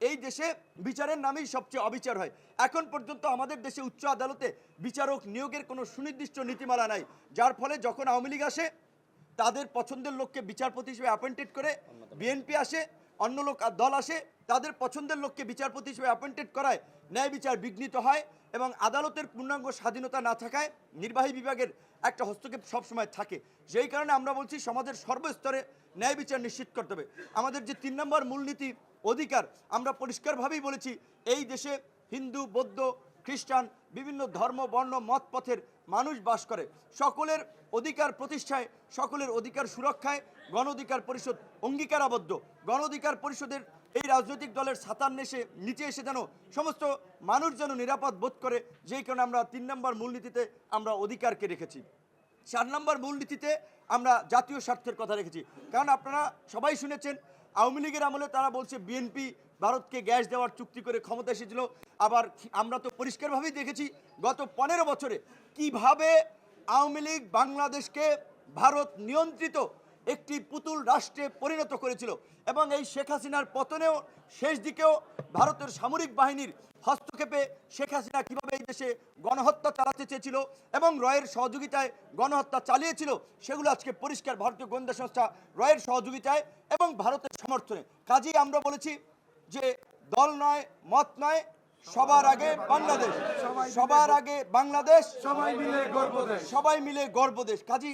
এই দেশে বিচারের নামেই সবচেয়ে অবিচার হয়। এখন পর্যন্ত আমাদের দেশে উচ্চ আদালতে বিচারক নিয়োগের কোনো সুনির্দিষ্ট নীতিমালা নাই, যার ফলে যখন আওয়ামী লীগ আসে তাদের পছন্দের লোককে বিচারপতি হিসেবে অ্যাপয়েন্টেড করে, বিএনপি আসে অন্য লোক দল আসে তাদের পছন্দের লোককে বিচারপতি হিসেবে অ্যাপয়েন্টেড করায় ন্যায় বিচার বিঘ্নিত হয় এবং আদালতের পূর্ণাঙ্গ স্বাধীনতা না থাকায় নির্বাহী বিভাগের একটা হস্তক্ষেপ সবসময় থাকে। যেই কারণে আমরা বলছি সমাজের সর্বস্তরে ন্যায় বিচার নিশ্চিত করতে হবে। আমাদের যে 3 নম্বর মূলনীতি অধিকার, আমরা পরিষ্কারভাবেই বলেছি এই দেশে হিন্দু, বৌদ্ধ, খ্রিস্টান, বিভিন্ন ধর্ম, বর্ণ, মত পথের মানুষ বাস করে। সকলের অধিকার প্রতিষ্ঠায়, সকলের অধিকার সুরক্ষায় গণ অধিকার পরিষদ অঙ্গীকারাবদ্ধ। গণ অধিকার পরিষদের এই রাজনৈতিক দলের ছাতার নিচে এসে যেন সমস্ত মানুষ যেন নিরাপদ বোধ করে, যেই কারণে আমরা 3 নম্বর মূলনীতিতে আমরা অধিকারকে রেখেছি। 4 নম্বর মূলনীতিতে আমরা জাতীয় স্বার্থের কথা রেখেছি। কারণ আপনারা সবাই শুনেছেন আওয়ামী লীগের আমলে তারা বলছে বিএনপি ভারতকে গ্যাস দেওয়ার চুক্তি করে ক্ষমতা এসেছিল। আবার আমরা তো পরিষ্কারভাবেই দেখেছি গত 15 বছরে কিভাবে আওয়ামী লীগ বাংলাদেশকে ভারত নিয়ন্ত্রিত একটি পুতুল রাষ্ট্রে পরিণত করেছিল এবং এই শেখ হাসিনার পতনেও শেষ দিকেও ভারতের সামরিক বাহিনীর হস্তক্ষেপে শেখ হাসিনা কীভাবে এই দেশে গণহত্যা চালাতে চেয়েছিল এবং রয়ের সহযোগিতায় গণহত্যা চালিয়েছিল, সেগুলো আজকে পরিষ্কার ভারতীয় গোয়েন্দা সংস্থা রয়ের সহযোগিতায় এবং ভারতের সমর্থনে। কাজেই আমরা বলেছি যে দল নয়, মত নয়, সবার আগে বাংলাদেশ, সবার আগে বাংলাদেশ, সবাই মিলে গর্ব দেশ। কাজী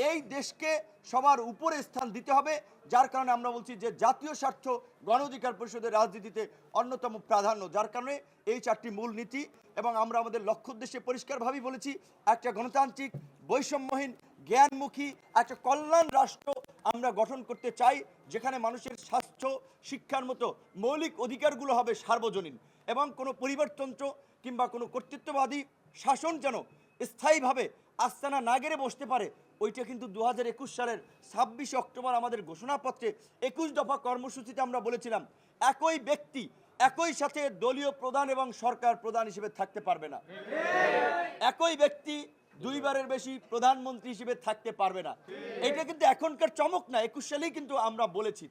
এই দেশকে সবার উপরে স্থান দিতে হবে, যার কারণে আমরা বলছি যে জাতীয় স্বার্থ গণ অধিকার পরিষদের রাজনীতিতে অন্যতম প্রাধান্য। যার কারণে এই 4টি মূল নীতি এবং আমরা আমাদের লক্ষ্য উদ্দেশ্যে পরিষ্কারভাবেই বলেছি একটা গণতান্ত্রিক, বৈষম্যহীন, জ্ঞানমুখী একটা কল্যাণ রাষ্ট্র আমরা গঠন করতে চাই, যেখানে মানুষের স্বাস্থ্য, শিক্ষার মতো মৌলিক অধিকারগুলো হবে সার্বজনীন এবং কোনো পরিবারতন্ত্র কিংবা কোনো কর্তৃত্ববাদী শাসন যেন স্থায়ীভাবে আস্তানা না গেড়ে বসতে পারে। ওইটা কিন্তু 2021 সালের 26 অক্টোবর আমাদের ঘোষণাপত্রে 21 দফা কর্মসূচিতে আমরা বলেছিলাম একই ব্যক্তি একই সাথে দলীয় প্রধান এবং সরকার প্রধান হিসেবে থাকতে পারবে না। একই ব্যক্তি 2 বারের বেশি প্রধানমন্ত্রী হিসেবে থাকতে পারবে না। এটা কিন্তু এখনকার চমক না, 21 সালেই কিন্তু আমরা বলেছি।